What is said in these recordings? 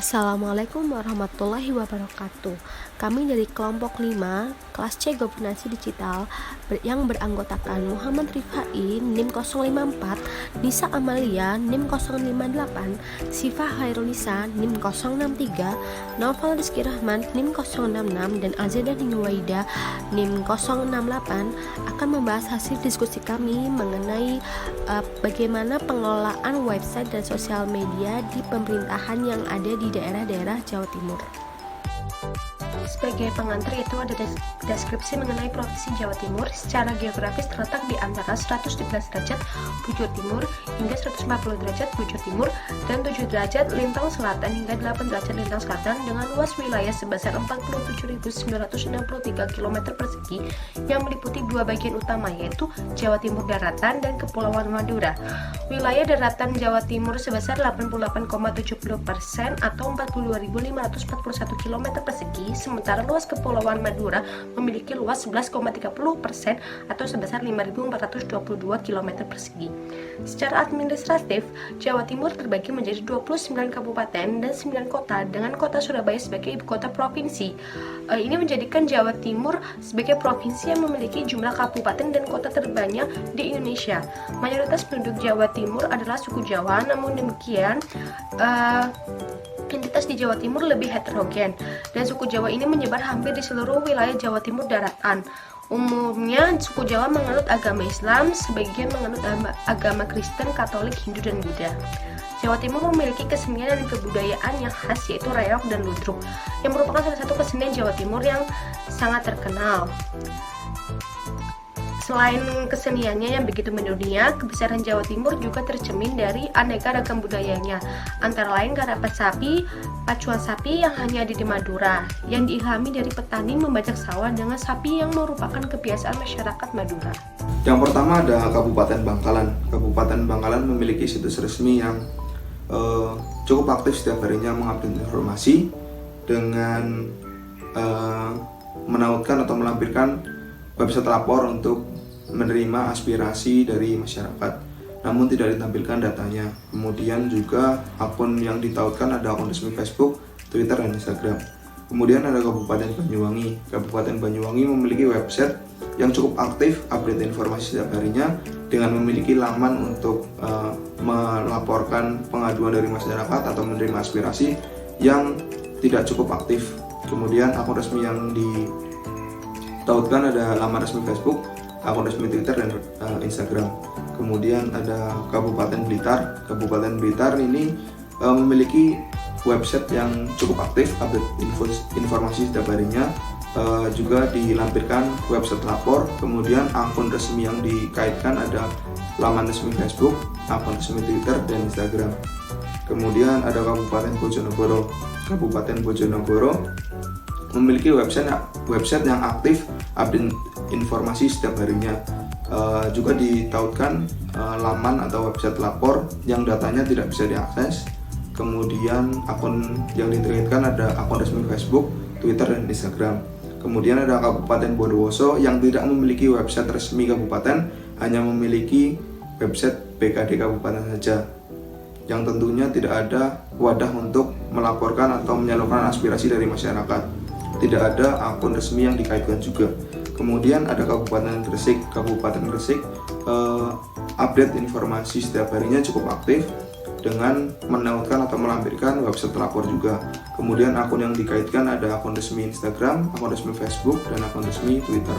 Assalamualaikum warahmatullahi wabarakatuh. Kami dari kelompok 5, kelas C Governansi Digital yang beranggotakan Muhammad Rifai NIM 054, Nisa Amalia NIM 058, Sifa Khairunisa NIM 063, Naufal Rizky Rahman NIM 066, dan Azidah Nuwaida NIM 068 akan membahas hasil diskusi kami mengenai bagaimana pengelolaan website dan sosial media di pemerintahan yang ada di daerah-daerah Jawa Timur. Sebagai pengantar itu ada deskripsi mengenai Provinsi Jawa Timur. Secara geografis terletak di antara 117 derajat bujur timur hingga 140 derajat bujur timur dan 7 derajat lintang selatan hingga 8 derajat lintang selatan dengan luas wilayah sebesar 47.963 km persegi yang meliputi dua bagian utama yaitu Jawa Timur Daratan dan Kepulauan Madura. Wilayah daratan Jawa Timur sebesar 88,70% atau 42.541 km persegi, sementara luas Kepulauan Madura memiliki luas 11,30% atau sebesar 5.422 km persegi. Secara administratif, Jawa Timur terbagi menjadi 29 kabupaten dan 9 kota dengan kota Surabaya sebagai ibu kota provinsi. Ini menjadikan Jawa Timur sebagai provinsi yang memiliki jumlah kabupaten dan kota terbanyak di Indonesia. Mayoritas penduduk Jawa Timur adalah suku Jawa, namun demikian entitas di Jawa Timur lebih heterogen dan suku Jawa ini menyebar hampir di seluruh wilayah Jawa Timur daratan. Umumnya suku Jawa menganut agama Islam, sebagian menganut agama Kristen, Katolik, Hindu, dan Buddha. Jawa Timur memiliki kesenian dan kebudayaan yang khas yaitu reog dan ludruk yang merupakan salah satu kesenian Jawa Timur yang sangat terkenal. Selain keseniannya yang begitu mendunia, kebesaran Jawa Timur juga tercermin dari aneka ragam budayanya, antara lain garapan sapi, pacuan sapi yang hanya ada di Madura, yang diilhami dari petani membajak sawah dengan sapi yang merupakan kebiasaan masyarakat Madura. Yang pertama ada Kabupaten Bangkalan. Kabupaten Bangkalan memiliki situs resmi yang cukup aktif setiap harinya mengupdate informasi dengan menautkan atau melampirkan website lapor untuk menerima aspirasi dari masyarakat, namun tidak ditampilkan datanya. Kemudian juga akun yang ditautkan ada akun resmi Facebook, Twitter, dan Instagram. Kemudian ada Kabupaten Banyuwangi. Kabupaten Banyuwangi memiliki website yang cukup aktif, update informasi setiap harinya dengan memiliki laman untuk melaporkan pengaduan dari masyarakat atau menerima aspirasi yang tidak cukup aktif. Kemudian akun resmi yang ditautkan ada laman resmi Facebook, akun resmi Twitter, dan Instagram. Kemudian ada Kabupaten Blitar. Kabupaten Blitar ini memiliki website yang cukup aktif, update informasi setiap harinya. Juga dilampirkan website lapor. Kemudian akun resmi yang dikaitkan ada laman resmi Facebook, akun resmi Twitter, dan Instagram. Kemudian ada Kabupaten Bojonegoro. Kabupaten Bojonegoro memiliki website yang aktif, update informasi setiap harinya. Juga ditautkan laman atau website lapor yang datanya tidak bisa diakses. Kemudian akun yang diterapkan ada akun resmi Facebook, Twitter, dan Instagram. Kemudian ada Kabupaten Bondowoso yang tidak memiliki website resmi kabupaten, hanya memiliki website BKD kabupaten saja, yang tentunya tidak ada wadah untuk melaporkan atau menyalurkan aspirasi dari masyarakat. Tidak ada akun resmi yang dikaitkan juga. Kemudian ada Kabupaten Gresik. Kabupaten Gresik update informasi setiap harinya cukup aktif dengan menautkan atau melampirkan website lapor juga. Kemudian akun yang dikaitkan ada akun resmi Instagram, akun resmi Facebook, dan akun resmi Twitter.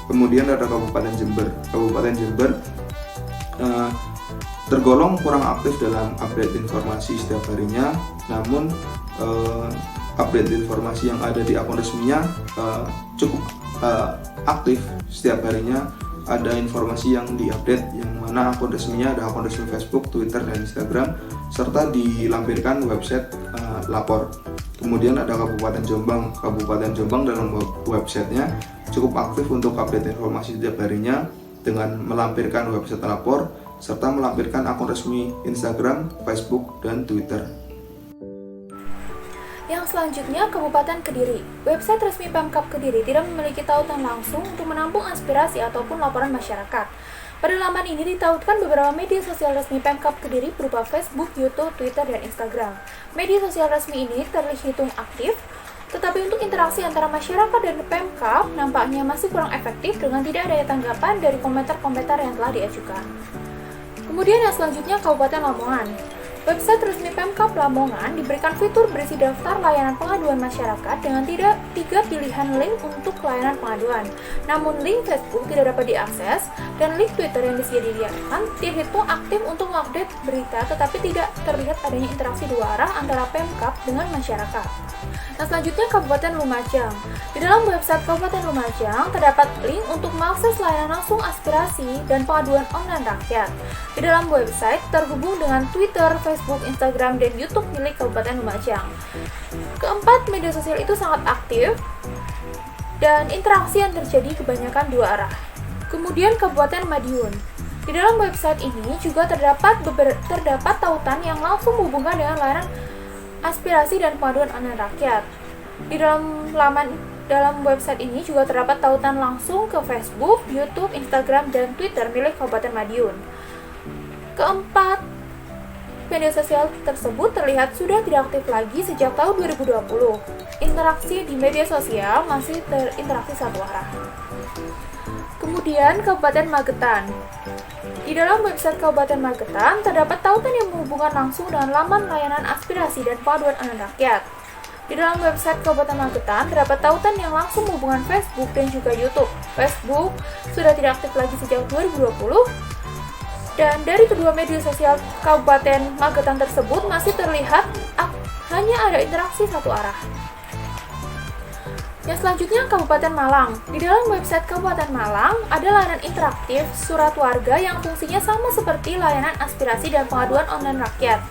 Kemudian ada Kabupaten Jember. Kabupaten Jember tergolong kurang aktif dalam update informasi setiap harinya, namun update informasi yang ada di akun resminya cukup aktif setiap harinya. Ada informasi yang diupdate, yang mana akun resminya ada akun resmi Facebook, Twitter, dan Instagram, serta dilampirkan website lapor. Kemudian ada Kabupaten Jombang. Kabupaten Jombang dalam websitenya cukup aktif untuk update informasi setiap harinya dengan melampirkan website lapor serta melampirkan akun resmi Instagram, Facebook, dan Twitter. Yang selanjutnya, Kabupaten Kediri. Website resmi Pemkab Kediri tidak memiliki tautan langsung untuk menampung aspirasi ataupun laporan masyarakat. Pada laman ini ditautkan beberapa media sosial resmi Pemkab Kediri berupa Facebook, YouTube, Twitter, dan Instagram. Media sosial resmi ini terhitung aktif, tetapi untuk interaksi antara masyarakat dan Pemkab nampaknya masih kurang efektif dengan tidak adanya tanggapan dari komentar-komentar yang telah diajukan. Kemudian yang selanjutnya Kabupaten Lamongan. Website resmi Pemkab Lamongan diberikan fitur berisi daftar layanan pengaduan masyarakat dengan tiga pilihan link untuk layanan pengaduan. Namun link Facebook tidak dapat diakses dan link Twitter yang disediakan dihitung aktif untuk mengupdate berita, tetapi tidak terlihat adanya interaksi dua arah antara Pemkab dengan masyarakat. Nah, selanjutnya Kabupaten Lumajang. Di dalam website Kabupaten Lumajang terdapat link untuk mengakses layanan langsung aspirasi dan pengaduan online rakyat. Di dalam website terhubung dengan Twitter, Facebook, Instagram, dan YouTube milik Kabupaten Lumajang. Keempat, media sosial itu sangat aktif dan interaksi yang terjadi kebanyakan dua arah. Kemudian Kabupaten Madiun. Di dalam website ini juga terdapat tautan yang langsung menghubungkan dengan layanan aspirasi dan pengaduan online rakyat. Di dalam website ini juga terdapat tautan langsung ke Facebook, YouTube, Instagram, dan Twitter milik Kabupaten Madiun. Keempat, media sosial tersebut terlihat sudah tidak aktif lagi sejak tahun 2020. Interaksi di media sosial masih terinteraksi satu arah. Kemudian Kabupaten Magetan. Di dalam website Kabupaten Magetan terdapat tautan yang menghubungkan langsung dengan laman layanan aspirasi dan pengaduan online rakyat. Di dalam website Kabupaten Magetan terdapat tautan yang langsung menghubungkan Facebook dan juga YouTube. Facebook sudah tidak aktif lagi sejak 2020. Dan dari kedua media sosial Kabupaten Magetan tersebut masih terlihat hanya ada interaksi satu arah. Yang selanjutnya Kabupaten Malang. Di dalam website Kabupaten Malang ada layanan interaktif surat warga yang fungsinya sama seperti layanan aspirasi dan pengaduan online rakyat.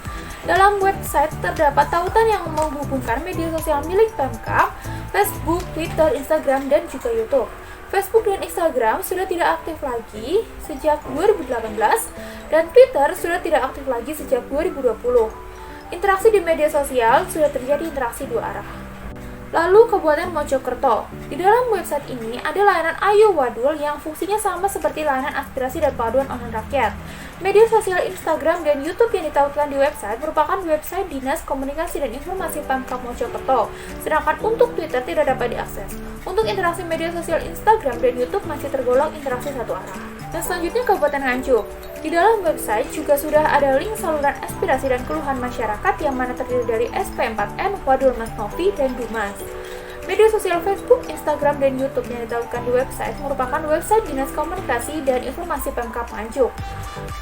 Dalam website terdapat tautan yang menghubungkan media sosial milik Pemkab, Facebook, Twitter, Instagram, dan juga YouTube. Facebook dan Instagram sudah tidak aktif lagi sejak 2018 dan Twitter sudah tidak aktif lagi sejak 2020. Interaksi di media sosial sudah terjadi interaksi dua arah. Lalu Kabupaten Mojokerto. Di dalam website ini ada layanan Ayo Wadul yang fungsinya sama seperti layanan aspirasi dan pengaduan online rakyat. Media sosial Instagram dan YouTube yang ditautkan di website merupakan website Dinas Komunikasi dan Informasi Pemkab Mojokerto, sedangkan untuk Twitter tidak dapat diakses. Untuk interaksi media sosial Instagram dan YouTube masih tergolong interaksi satu arah. Dan selanjutnya Kabupaten Nganjuk. Di dalam website juga sudah ada link saluran aspirasi dan keluhan masyarakat yang mana terdiri dari SP4N, Wadul Mas Novi, dan Dumas. Media sosial Facebook, Instagram, dan YouTube yang ditautkan di website merupakan website Dinas Komunikasi dan Informasi Pemkab Nganjuk.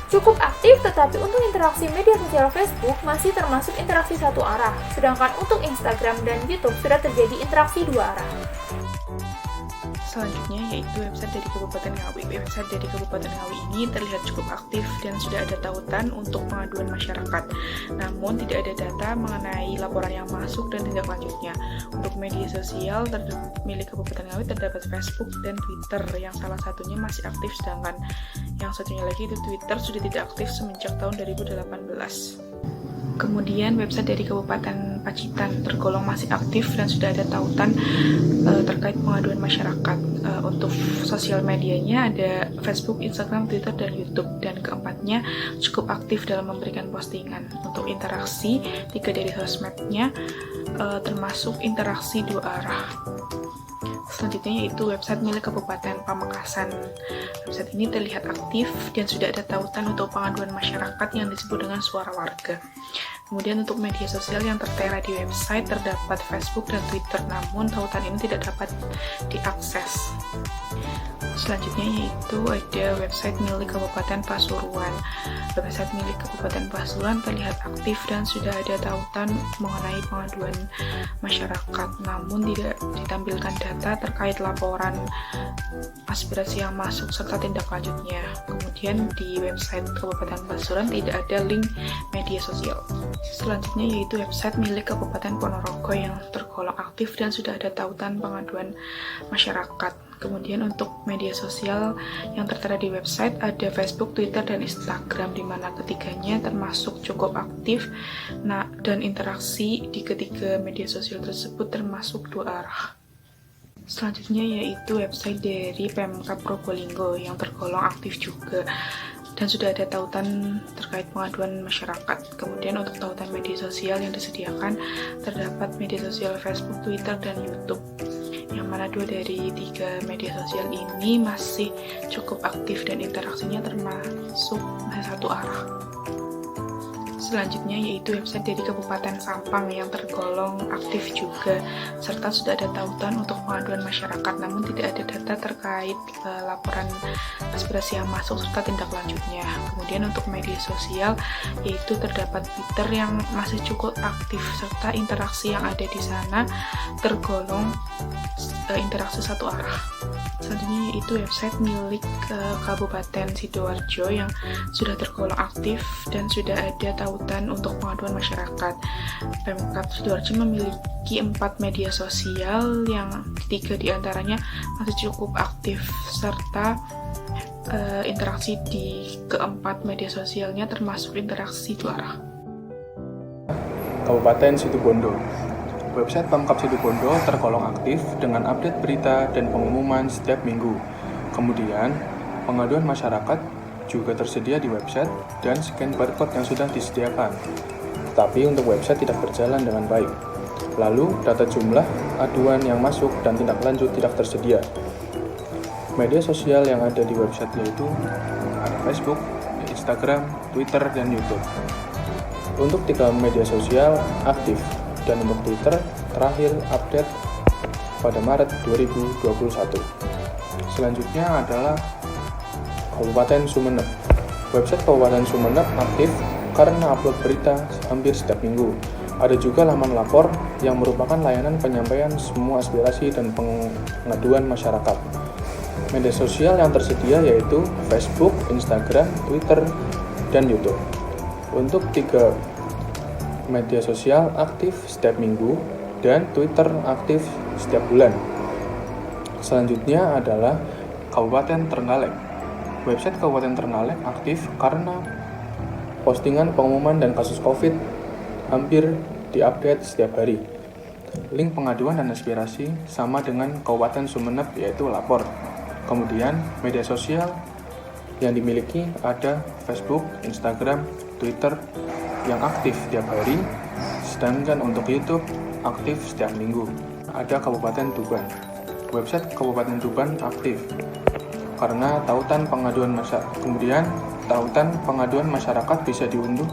Cukup aktif, tetapi untuk interaksi media sosial Facebook masih termasuk interaksi satu arah, sedangkan untuk Instagram dan YouTube sudah terjadi interaksi dua arah. Selanjutnya yaitu website dari Kabupaten Ngawi. Website dari Kabupaten Ngawi ini terlihat cukup aktif dan sudah ada tautan untuk pengaduan masyarakat. Namun tidak ada data mengenai laporan yang masuk dan tindak lanjutnya. Untuk media sosial milik Kabupaten Ngawi terdapat Facebook dan Twitter yang salah satunya masih aktif, sedangkan yang satunya lagi itu Twitter sudah tidak aktif semenjak tahun 2018. Kemudian website dari Kabupaten Pacitan tergolong masih aktif dan sudah ada tautan terkait pengaduan masyarakat. Untuk sosial medianya ada Facebook, Instagram, Twitter, dan YouTube. Dan keempatnya cukup aktif dalam memberikan postingan. Untuk interaksi, 3 dari sosmednya termasuk interaksi dua arah. Selanjutnya yaitu website milik Kabupaten Pamekasan. Website ini terlihat aktif dan sudah ada tautan untuk pengaduan masyarakat yang disebut dengan suara warga. Kemudian untuk media sosial yang tertera di website terdapat Facebook dan Twitter, namun tautan ini tidak dapat diakses. Selanjutnya yaitu ada website milik Kabupaten Pasuruan. Website milik Kabupaten Pasuruan terlihat aktif dan sudah ada tautan mengenai pengaduan masyarakat, namun tidak ditampilkan data terkait laporan aspirasi yang masuk serta tindak lanjutnya. Kemudian di website Kabupaten Pasuruan tidak ada link media sosial. Selanjutnya yaitu website milik Kabupaten Ponorogo yang tergolong aktif dan sudah ada tautan pengaduan masyarakat. Kemudian untuk media sosial yang tertera di website ada Facebook, Twitter, dan Instagram, di mana ketiganya termasuk cukup aktif. Dan interaksi di ketiga media sosial tersebut termasuk dua arah. Selanjutnya yaitu website dari Pemkab Probolinggo yang tergolong aktif juga dan sudah ada tautan terkait pengaduan masyarakat. Kemudian untuk tautan media sosial yang disediakan terdapat media sosial Facebook, Twitter, dan YouTube, yang mana 2 dari 3 media sosial ini masih cukup aktif dan interaksinya termasuk satu arah. Selanjutnya yaitu website dari Kabupaten Sampang yang tergolong aktif juga, serta sudah ada tautan untuk pengaduan masyarakat, namun tidak ada data terkait laporan aspirasi yang masuk serta tindak lanjutnya. Kemudian untuk media sosial yaitu terdapat Twitter yang masih cukup aktif, serta interaksi yang ada di sana tergolong interaksi satu arah. Selanjutnya yaitu website milik Kabupaten Sidoarjo yang sudah tergolong aktif dan sudah ada tautan untuk pengaduan masyarakat. Pemkab Sidoarjo memiliki 4 media sosial yang 3 diantaranya masih cukup aktif, serta interaksi di keempat media sosialnya termasuk interaksi 2 arah. Kabupaten Situbondo. Website Pemkab Situbondo tergolong aktif dengan update berita dan pengumuman setiap minggu. Kemudian, pengaduan masyarakat juga tersedia di website dan scan barcode yang sudah disediakan. Tetapi untuk website tidak berjalan dengan baik. Lalu, data jumlah aduan yang masuk dan tindak lanjut tidak tersedia. Media sosial yang ada di website yaitu ada Facebook, Instagram, Twitter, dan YouTube. Untuk 3 media sosial aktif, dan untuk Twitter terakhir update pada Maret 2021. Selanjutnya adalah Kabupaten Sumeneb. Website Kabupaten Sumeneb aktif karena upload berita hampir setiap minggu. Ada juga laman lapor yang merupakan layanan penyampaian semua aspirasi dan pengaduan masyarakat. Media sosial yang tersedia yaitu Facebook, Instagram, Twitter, dan YouTube. Untuk 3 media sosial aktif setiap minggu dan Twitter aktif setiap bulan. Selanjutnya adalah Kabupaten Trenggalek. Website Kabupaten Trenggalek aktif karena postingan pengumuman dan kasus COVID hampir diupdate setiap hari. Link pengaduan dan aspirasi sama dengan Kabupaten Sumeneb yaitu lapor. Kemudian media sosial yang dimiliki ada Facebook, Instagram, Twitter yang aktif setiap hari, sedangkan untuk YouTube aktif setiap minggu. Ada Kabupaten Tuban. Website Kabupaten Tuban aktif karena tautan pengaduan masyarakat. Kemudian tautan pengaduan masyarakat bisa diunduh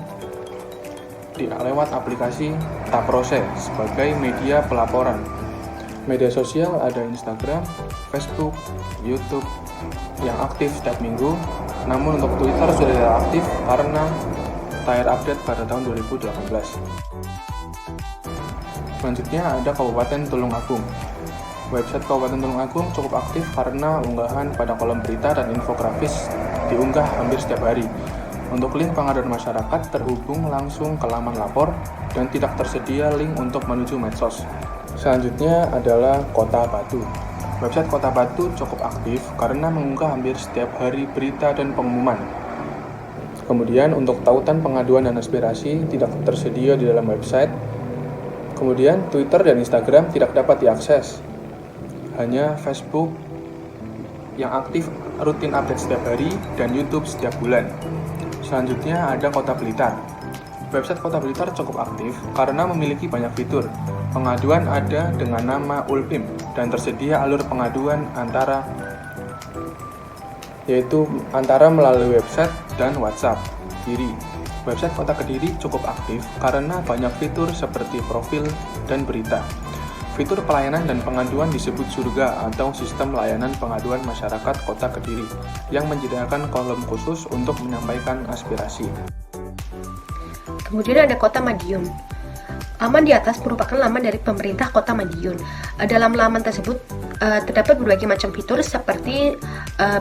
lewat aplikasi Taprose sebagai media pelaporan. Media sosial ada Instagram, Facebook, YouTube yang aktif setiap minggu. Namun untuk Twitter sudah tidak aktif karena terakhir update pada tahun 2018. Selanjutnya ada Kabupaten Tulungagung. Website Kabupaten Tulungagung cukup aktif karena unggahan pada kolom berita dan infografis diunggah hampir setiap hari. Untuk link pengaduan masyarakat terhubung langsung ke laman lapor dan tidak tersedia link untuk menuju medsos. Selanjutnya adalah Kota Batu. Website Kota Batu cukup aktif karena mengunggah hampir setiap hari berita dan pengumuman. Kemudian untuk tautan pengaduan dan aspirasi tidak tersedia di dalam website. Kemudian Twitter dan Instagram tidak dapat diakses. Hanya Facebook yang aktif rutin update setiap hari dan YouTube setiap bulan. Selanjutnya ada Kota Blitar. Website Kota Blitar cukup aktif karena memiliki banyak fitur. Pengaduan ada dengan nama Ulpim dan tersedia alur pengaduan yaitu antara melalui website dan WhatsApp. Kediri. Website Kota Kediri cukup aktif karena banyak fitur seperti profil dan berita. Fitur pelayanan dan pengaduan disebut Surga atau Sistem Layanan Pengaduan Masyarakat Kota Kediri yang menyediakan kolom khusus untuk menyampaikan aspirasi. Kemudian ada Kota Madiun. Laman di atas merupakan laman dari pemerintah Kota Madiun. Dalam laman tersebut terdapat berbagai macam fitur seperti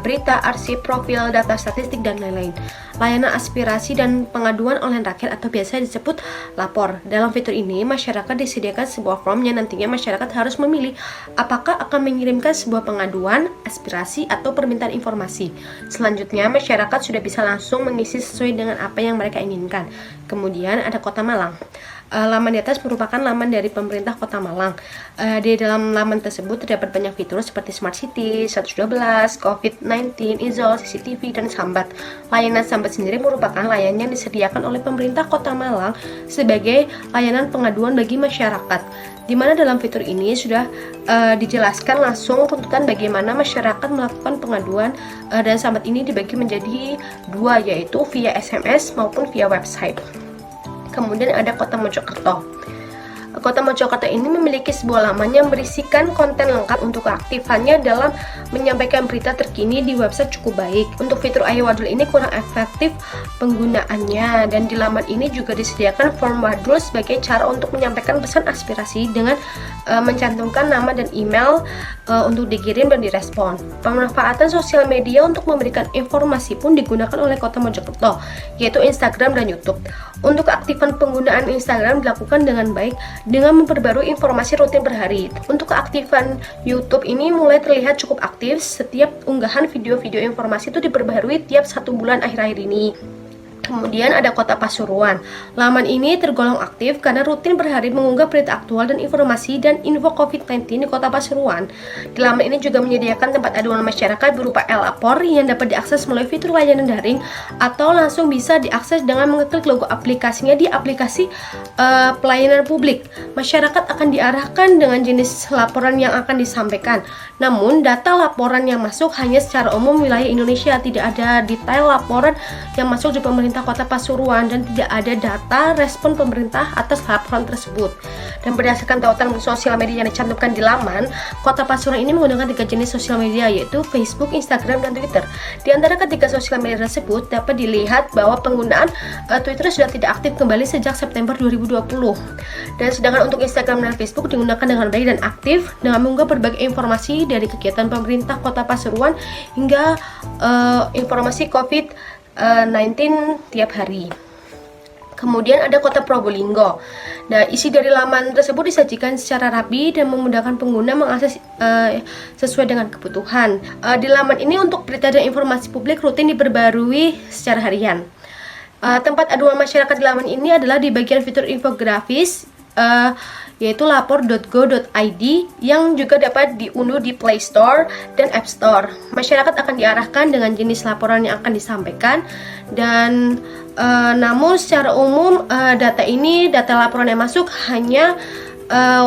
berita, arsip, profil, data statistik, dan lain-lain. Layanan aspirasi dan pengaduan oleh rakyat atau biasa disebut lapor. Dalam fitur ini, masyarakat disediakan sebuah form yang nantinya masyarakat harus memilih apakah akan mengirimkan sebuah pengaduan, aspirasi, atau permintaan informasi. Selanjutnya, masyarakat sudah bisa langsung mengisi sesuai dengan apa yang mereka inginkan. Kemudian ada Kota Malang. Laman di atas merupakan laman dari pemerintah Kota Malang. Di dalam laman tersebut terdapat banyak fitur seperti Smart City, 112, COVID-19, Izol, CCTV, dan Sambat. Layanan Sambat sendiri merupakan layanan yang disediakan oleh pemerintah Kota Malang sebagai layanan pengaduan bagi masyarakat, di mana dalam fitur ini sudah dijelaskan langsung runtutan bagaimana masyarakat melakukan pengaduan, dan Sambat ini dibagi menjadi dua, yaitu via SMS maupun via website. Kemudian ada Kota Mojokerto. Kota Mojokerto ini memiliki sebuah laman yang berisikan konten lengkap. Untuk keaktifannya dalam menyampaikan berita terkini di website cukup baik. Untuk fitur Ayo Wadul ini kurang efektif penggunaannya, dan di laman ini juga disediakan form wadul sebagai cara untuk menyampaikan pesan aspirasi dengan mencantumkan nama dan email untuk dikirim dan direspon. Pemanfaatan sosial media untuk memberikan informasi pun digunakan oleh Kota Mojokerto, yaitu Instagram dan YouTube. Untuk keaktifan penggunaan Instagram dilakukan dengan baik dengan memperbarui informasi rutin per hari. Untuk keaktifan YouTube ini mulai terlihat cukup aktif. Setiap unggahan video-video informasi itu diperbarui tiap 1 bulan akhir-akhir ini. Kemudian ada Kota Pasuruan. Laman ini tergolong aktif karena rutin per hari mengunggah berita aktual dan informasi dan info COVID-19 di Kota Pasuruan. Di laman ini juga menyediakan tempat aduan masyarakat berupa e-lapor yang dapat diakses melalui fitur layanan daring atau langsung bisa diakses dengan mengeklik logo aplikasinya di aplikasi pelayanan publik. Masyarakat akan diarahkan dengan jenis laporan yang akan disampaikan. Namun, data laporan yang masuk hanya secara umum wilayah Indonesia, tidak ada detail laporan yang masuk di pemerintah Kota Pasuruan dan tidak ada data respon pemerintah atas laporan tersebut. Dan berdasarkan tautan sosial media yang dicantumkan di laman, Kota Pasuruan ini menggunakan 3 jenis sosial media, yaitu Facebook, Instagram, dan Twitter. Di antara ketiga sosial media tersebut dapat dilihat bahwa penggunaan Twitter sudah tidak aktif kembali sejak September 2020. Dan sedangkan untuk Instagram dan Facebook digunakan dengan baik dan aktif dengan mengunggah berbagai informasi dari kegiatan pemerintah Kota Pasuruan hingga informasi COVID-19 tiap hari. Kemudian ada Kota Probolinggo. Nah, isi dari laman tersebut disajikan secara rapi dan memudahkan pengguna mengakses sesuai dengan kebutuhan. Di laman ini untuk berita dan informasi publik rutin diperbarui secara harian. Tempat aduan masyarakat di laman ini adalah di bagian fitur infografis, yaitu lapor.go.id yang juga dapat diunduh di Play Store dan App Store. Masyarakat akan diarahkan dengan jenis laporan yang akan disampaikan, dan namun secara umum data laporan yang masuk hanya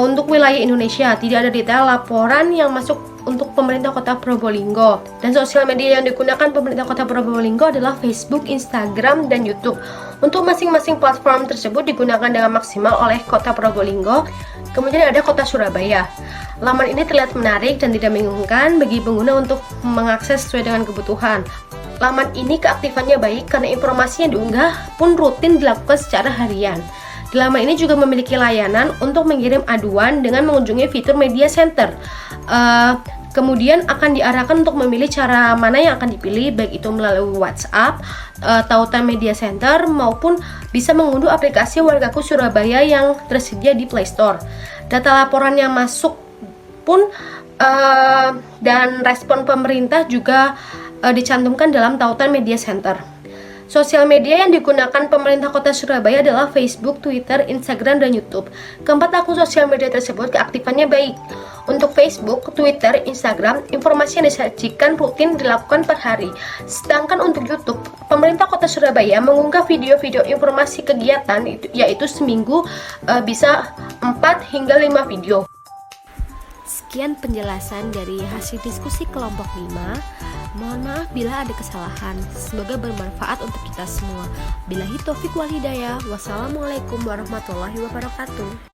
untuk wilayah Indonesia, tidak ada detail laporan yang masuk untuk pemerintah Kota Probolinggo. Dan sosial media yang digunakan pemerintah Kota Probolinggo adalah Facebook, Instagram, dan YouTube. Untuk masing-masing platform tersebut digunakan dengan maksimal oleh Kota Probolinggo. Kemudian ada Kota Surabaya. Laman ini terlihat menarik dan tidak membingungkan bagi pengguna untuk mengakses sesuai dengan kebutuhan. Laman ini keaktifannya baik karena informasi yang diunggah pun rutin dilakukan secara harian. Di laman ini juga memiliki layanan untuk mengirim aduan dengan mengunjungi fitur Media Center. Kemudian akan diarahkan untuk memilih cara mana yang akan dipilih, baik itu melalui WhatsApp, tautan Media Center, maupun bisa mengunduh aplikasi Wargaku Surabaya yang tersedia di Play Store. Data laporan yang masuk pun dan respon pemerintah juga dicantumkan dalam tautan Media Center. Sosial media yang digunakan pemerintah Kota Surabaya adalah Facebook, Twitter, Instagram, dan YouTube. Keempat akun sosial media tersebut keaktifannya baik. Untuk Facebook, Twitter, Instagram, informasi yang disajikan rutin dilakukan per hari. Sedangkan untuk YouTube, pemerintah Kota Surabaya mengunggah video-video informasi kegiatan, yaitu seminggu bisa 4 hingga 5 video. Sekian penjelasan dari hasil diskusi kelompok 5. Mohon maaf bila ada kesalahan. Semoga bermanfaat untuk kita semua. Billahi taufik wal hidayah. Wassalamualaikum warahmatullahi wabarakatuh.